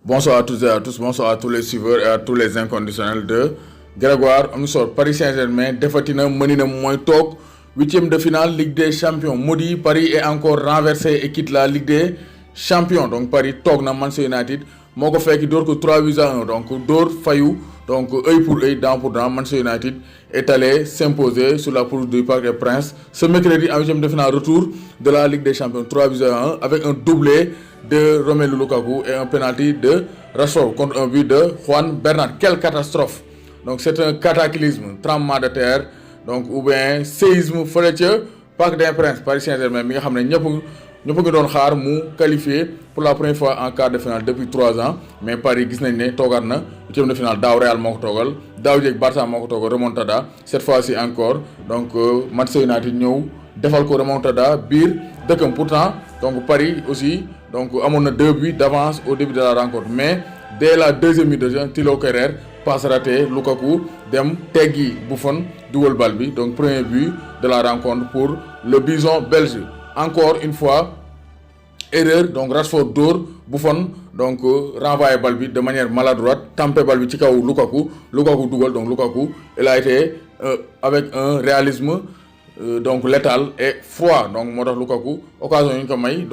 Bonsoir à toutes et à tous, bonsoir à tous les suiveurs et à tous les inconditionnels de Grégoire Amissor. Paris Saint-Germain défatina mënina mooy toog huitième de finale Ligue des Champions maudit Paris est encore renversé et quitte la Ligue des Champions. Donc Paris toog na Manchester United moo ko fekk door ko 3-1 donc door fayu donc œil pour œil, dent pour dent. Manchester United est allé s'imposer sur la pelouse du Parc des Princes ce mercredi en huitième de finale retour de la Ligue des Champions 3-1 avec un doublé de Romelu Lukaku et un penalty de Rashford contre un but de Juan Bernat. Quelle catastrophe! Donc c'est un cataclysme, tremblement de terre, donc ou bien séisme fële ca Parc des Princes. Paris Saint-Germain mi nga xam ne ñëpp ngi doon xaar mu qualifié pour la première fois en quart de finale depuis 3 ans, mais Paris gis nañ ne toogaat na huitième de finale daaw Real moo ko toogal daaw jéeg Barça moo ko toogal remontada cette fois-ci encore donc Manchester United ñëw defal ko remontada biir dëkkam. Pourtant donc Paris aussi donc amoon na 2 buts d'avance au début de la rencontre, mais dès la deuxième minute de jeu Thilo Kehrer passe raté, Lukaku dem teggi Buffon dugal bal bi. Donc premier but de la rencontre pour le bison belge. Encore une fois erreur, donc Rashford dóor Buffon donc renvoyé bal bi de manière maladroite, tampé bal bi ci kaw Lukaku dugal. Donc Lukaku il a été avec un réalisme donc létal et froid. Donc moo tax Lukaku occasion yi ñu ko may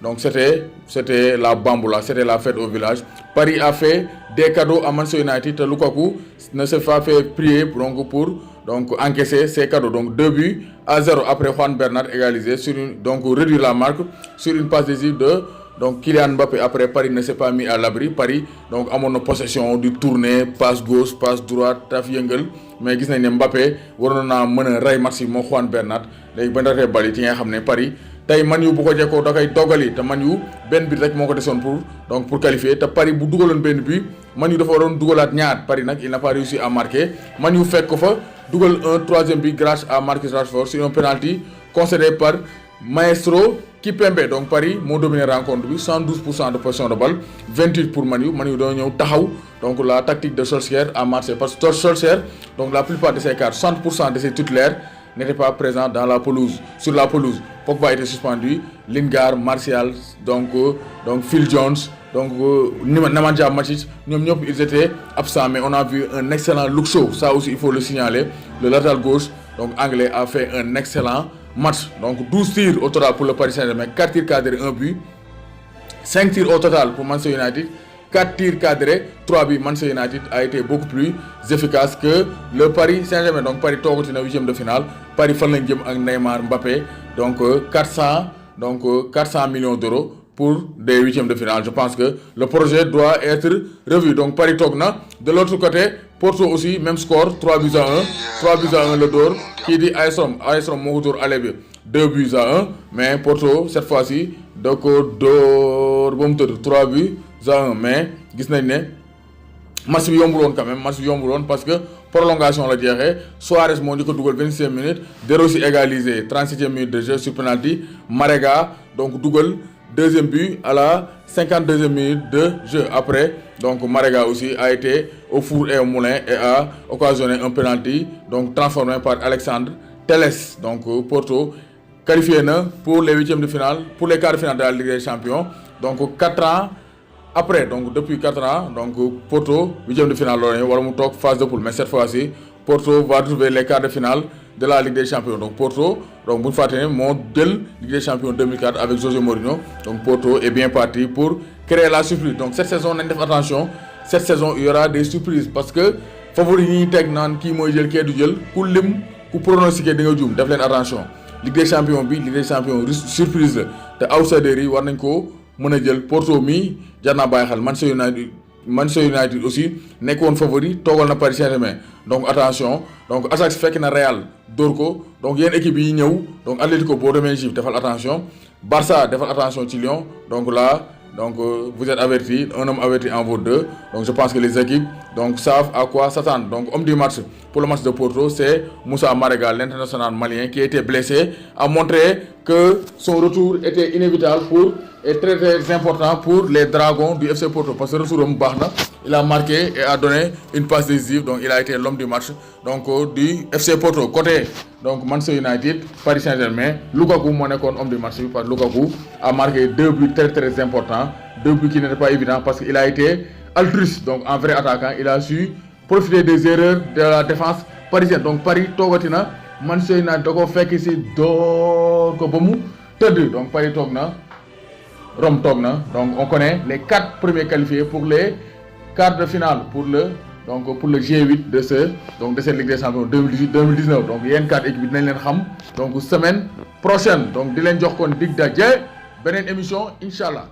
donc c'était la bamboula, c'était la fête au village. Paris a fait des cadeaux à Manchester United te Lukaku ne s'est pas fait prier donc pour encaisser ces cadeaux. Donc 2-0 après Juan Bernat égalisé sur donc réduire la marque sur une passe décisive de donc Kylian Mbappé. Après Paris ne s'est pas mis à l'abri. Paris donc amoon na possession du tourner passe gauche passe droite taf yëngal, mais gis nañ ne Mbappé waroon naa mën a rey match moo Juan Bernat. Léegi ba ndratee bal yi ci nga xam ne Paris tey Man U bu ko jekkoo da koy doggali te Man U benn bit rek moo ko desoon pour qualifier te Paris bu dugaloon benn but Man U dafa waroon dugalaat ñaar. Paris nag il n'a pas réussi à marquer. Man U fekk ko fa dugal un troisième but grâce à Marcus Rashford sur un penalty concédé par Maestro Kipembe. Donc Paris moo dominé rencontre bi 112% de possession de balle 28 pour Man U doo ñëw taxaw. Donc la tactique de Solskjaer a marché parce que Solskjaer donc la plupart de ses cartes 60% de ses titulaires n'étaient pas présents sur la pelouse. Pogba était suspendu, Lingard, Martial, donc Phil Jones, donc Nemanja Matic, ils étaient absents, mais on a vu un excellent Luke Shaw, ça aussi il faut le signaler. Le latéral gauche donc anglais a fait un excellent match. Donc 12 tirs au total pour le Paris Saint-Germain, 4 tirs cadrés, 1 but, 5 tirs au total pour Manchester United, 4 tirs cadrés, 3 buts. Manchester United a été beaucoup plus efficace que le Paris Saint-Germain. Donc Paris toogati na huitième de finale. Paris fan lañ jëm ak Neymar, Mbappé, donc 400 millions d'euros pour des huitièmes de finale. Je pense que le projet doit être revu. Donc Paris toog na. De l'autre côté Porto aussi même score 3-1 le door kii di AS Rome moo ko door aller bi 2-1, mais Porto cette fois-ci da ko door ba mu tëdd 3-1, mais gis nañ ne match bi yombul woon quand même. Parce que prolongation la jeexee. Suarez moo ñu ko dugal 25 minutes, De Rossi égalisé 37e minute de jeu sur penalty. Marega donc dugal deuxième but à la 52e minute de jeu. Après donc Marega aussi a été au four et au moulin et a occasionné un penalty donc transformé par Alexandre Telles. Donc Porto qualifié na pour les huitièmes de finale, pour les quarts de finale de la Ligue des Champions. Donc 4 ans après, donc depuis 4 ans, donc Porto huitième de finale loolu wala mu toog phase de poule, mais cette fois-ci Porto va trouver les quarts de finale de la Ligue des Champions. Donc Porto donc bu ñu fàtte ne moo jël Ligue des Champions 2004 avec José Mourinho. Donc Porto est bien parti pour créer la surprise. Donc cette saison nañ def attention, cette saison il y aura des surprises parce que favori yi ñuy teg naan kii mooy jël kii du jël ku lim ku pronostiqué di nga juum. Def leen attention Ligue des Champions bi Ligue des Champions surprise la te outsiders yi war nañ ko mën a jël. Porto mi jar naa bàyyi xel. Manchester United aussi nekkoon favori toogal na Paris Saint-Germain. Donc attention, donc Ajax fekk na Real dóor ko. Donc yenn équipe yi ñëw donc Atlético boo demee Juve defal attention, Barça defal attention ci Lyon. Donc là donc vous êtes avertis, un homme averti en vaut deux. Donc je pense que les équipes donc savent à quoi s'attendre. Donc homme du match pour le match de Porto, c'est Moussa Marega, l'international malien qui a été blessé, a montré que son retour était inévitable et très très important pour les Dragons du FC Porto. Parce que le retour il a marqué et a donné une passe décisive, donc il a été l'homme du match donc du FC Porto. Côté donc Manchester United, Paris Saint-Germain, Lukaku mon homme du match parce que Lukaku a marqué 2 buts très très importants, 2 buts qui n'étaient pas évidents parce qu'il a été altruiste, donc en vrai attaquant, il a su profiter des erreurs de la défense parisienne. Donc Paris togatina, Manchester United da ko fekk ci door ko ba mu teud. Donc Paris toog na, Rome toog na. Donc on connaît les 4 premiers qualifiés pour les quarts de finale pour le G8 de cette Ligue des Champions 2018-2019. Donc yeen 4 équipes dinañ leen xam. Donc semaine prochaine, donc di leen jox kon dig daje beneen émission inchallah.